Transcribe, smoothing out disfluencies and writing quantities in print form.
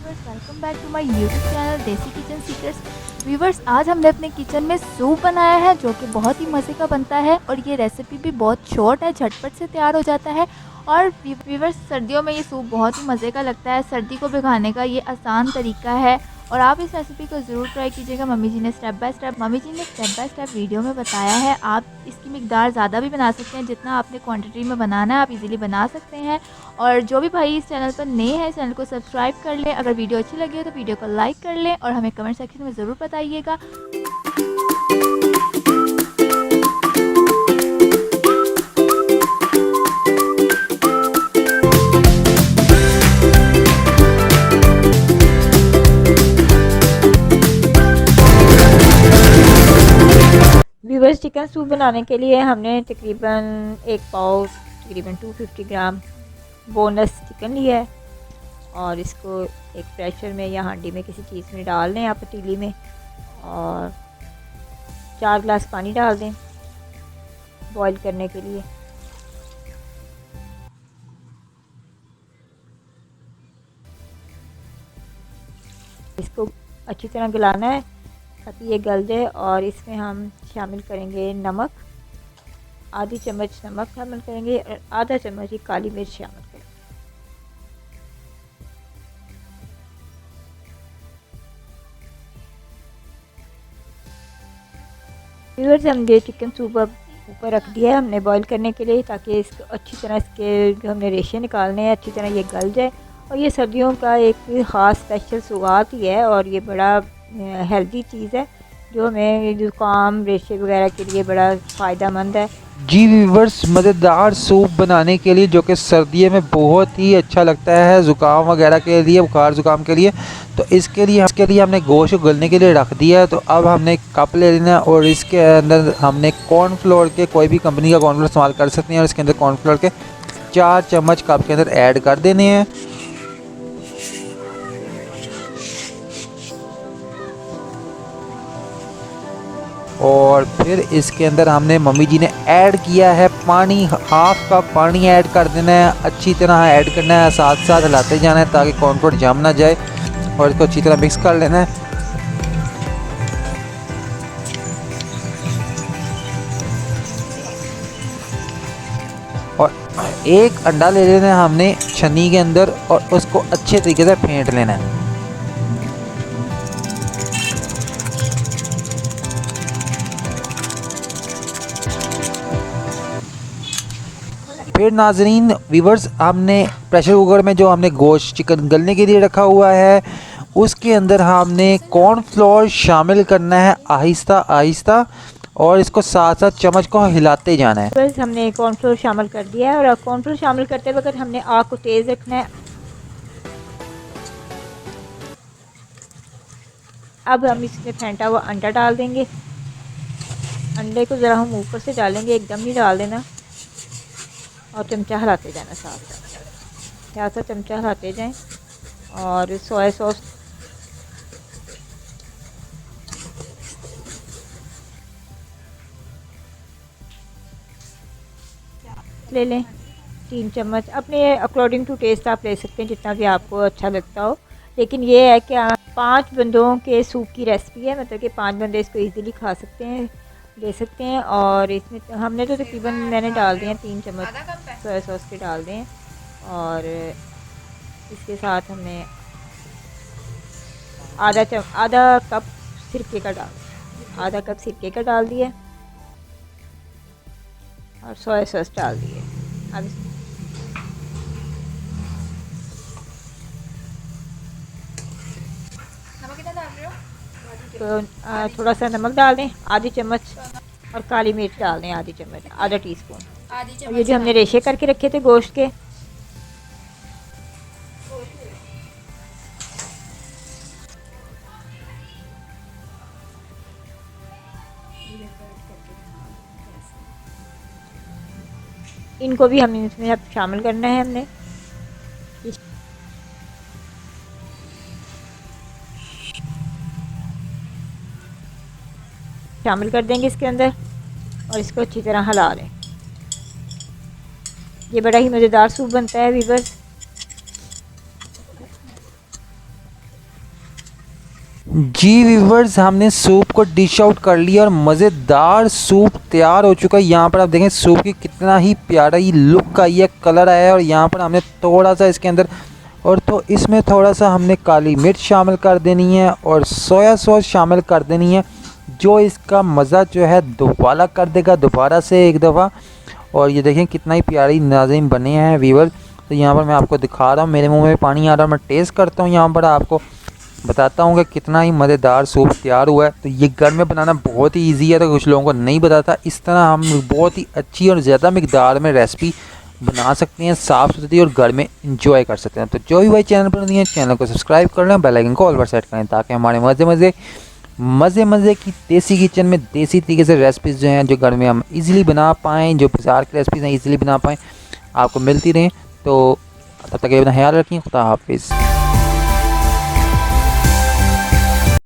Viewers, welcome back to my YouTube channel Desi Kitchen Secrets. Viewers, आज हमने अपने kitchen में सूप बनाया है जो कि बहुत ही मज़े का बनता है और ये रेसिपी भी बहुत शॉर्ट है, झटपट से तैयार हो जाता है। और व्यूवर्स, सर्दियों में ये सूप बहुत ही मज़े का लगता है। सर्दी को भिगाने का ये आसान तरीका है और आप इस रेसिपी को ज़रूर ट्राई कीजिएगा। मम्मी जी ने स्टेप बाय स्टेप वीडियो में बताया है। आप इसकी मिकदार ज़्यादा भी बना सकते हैं, जितना आपने क्वांटिटी में बनाना है आप इजीली बना सकते हैं। और जो भी भाई इस चैनल पर नए हैं, चैनल को सब्सक्राइब कर लें। अगर वीडियो अच्छी लगी हो तो वीडियो को लाइक कर लें और हमें कमेंट सेक्शन में ज़रूर बताइएगा। व्यूवर्स, चिकन सूप बनाने के लिए हमने तकरीबन एक पाव तकरीबन 250 ग्राम बोनस चिकन लिया है और इसको एक प्रेशर में या हांडी में किसी चीज़ में डाल दें आप, पतीली में, और 4 गिलास पानी डाल दें बॉईल करने के लिए। इसको अच्छी तरह गलाना है ताकि ये गल जाए। और इसमें हम शामिल करेंगे नमक, आधी चम्मच नमक शामिल करेंगे और आधा चम्मच ही काली मिर्च शामिल करेंगे। व्यूअर्स, हम ये चिकन सूप अब ऊपर रख दिया है हमने बॉईल करने के लिए, ताकि इसको अच्छी तरह इसके जो हमने रेशे निकालने हैं अच्छी तरह ये गल जाए। और ये सर्दियों का एक ख़ास स्पेशल सौगात ही है और ये बड़ा हेल्दी चीज़ है जो हमें ज़ुकाम रेशे वगैरह के लिए बड़ा फ़ायदा मंद है। जी व्यूवर्स, मज़ेदार सूप बनाने के लिए जो कि सर्दियों में बहुत ही अच्छा लगता है ज़ुकाम वगैरह के लिए, बुखार ज़ुकाम के लिए। तो इसके लिए हमने गोश्त को गलने के लिए रख दिया है। तो अब हमने एक कप ले लेना और इसके अंदर हमने कॉर्नफ्लोर के, कोई भी कंपनी का कॉर्नफ्लोर इस्तेमाल कर सकते हैं, और इसके अंदर कॉर्नफ्लोर के 4 चम्मच कप के अंदर ऐड कर देने हैं। और फिर इसके अंदर हमने मम्मी जी ने ऐड किया है पानी, हाफ कप पानी ऐड कर देना है। अच्छी तरह ऐड करना है, साथ साथ हिलाते जाना है ताकि कॉर्नफ्लोर जम ना जाए, और इसको अच्छी तरह मिक्स कर लेना है। और एक अंडा ले लेना है हमने छन्नी के अंदर और उसको अच्छे तरीके से फेंट लेना है। फिर नाजरीन व्यूवर्स, हमने प्रेशर कुकर में जो हमने गोश्त चिकन गलने के लिए रखा हुआ है उसके अंदर हमने कॉर्नफ्लोर शामिल करना है आहिस्ता आहिस्ता, और इसको साथ साथ चम्मच को हिलाते जाना है। बस हमने कॉर्नफ्लोर शामिल कर दिया है और कॉर्नफ्लोर शामिल करते वक्त हमने आग को तेज़ रखना है। अब हम इसमें फेंटा हुआ अंडा डाल देंगे। अंडे को ज़रा हम ऊपर से डालेंगे, एकदम नहीं डाल देना, और चमचा हिलाते जाना, साथ साथ चमचा हिलाते जाएं। और सोया सॉस ले लें 3 चम्मच, अपने अकॉर्डिंग टू टेस्ट आप ले सकते हैं जितना भी आपको अच्छा लगता हो। लेकिन ये है कि 5 बंदों के सूप की रेसिपी है, मतलब कि 5 बंदे इसको इजीली खा सकते हैं, ले सकते हैं। और इसमें हमने तो तकरीबन मैंने डाल दिए 3 चम्मच सोया सॉस के डाल दें। और इसके साथ हमने आधा कप सिरके का डाल दिया और सोया सॉस डाल दिए। अब तो थोड़ा सा नमक डाल दें, आधी चम्मच, और काली मिर्च डाल दें आधी चम्मच, आधा टीस्पून। और ये जो हमने रेशे करके रखे थे गोश्त के, इनको भी हम इसमें अब शामिल करना है। हमने शामिल कर देंगे इसके अंदर और इसको अच्छी तरह हिला लें। ये बड़ा ही मज़ेदार सूप बनता है वीवर्स। जी व्यूवर्स, हमने सूप को डिश आउट कर लिया और मज़ेदार सूप तैयार हो चुका है। यहाँ पर आप देखें सूप की कितना ही प्यारा ही लुक आई है, कलर आया है। और यहाँ पर हमने थोड़ा सा इसके अंदर और तो इसमें थोड़ा सा हमने काली मिर्च शामिल कर देनी है और सोया सॉस शामिल कर देनी है, जो इसका मज़ा जो है दोबारा कर देगा, दोबारा से एक दफ़ा। और ये देखें कितना ही प्यारी नाज़रीन बने हैं व्यूवर। तो यहाँ पर मैं आपको दिखा रहा हूँ, मेरे मुंह में पानी आ रहा है, मैं टेस्ट करता हूँ, यहाँ पर आपको बताता हूँ कि कितना ही मज़ेदार सूप तैयार हुआ है। तो ये घर में बनाना बहुत ही इजी है, तो कुछ लोगों को नहीं बताता। इस तरह हम बहुत ही अच्छी और ज़्यादा मकदार में रेसिपी बना सकते हैं, साफ़ सुथरी, और घर में इंजॉय कर सकते हैं। तो जो भी भाई चैनल पर नहीं है, चैनल को सब्सक्राइब कर लें, बेल आइकन को ऑल पर सेट करें, ताकि हमारे मज़े की देसी किचन में देसी तरीके से रेसिपीज़ जो हैं, जो घर में हम इजीली बना पाएँ, जो बाज़ार की रेसिपीज़ हैं इजीली बना पाएँ, आपको मिलती रहें। तो तब तक ये अपना ख्याल रखिए। खुदा हाफिज़।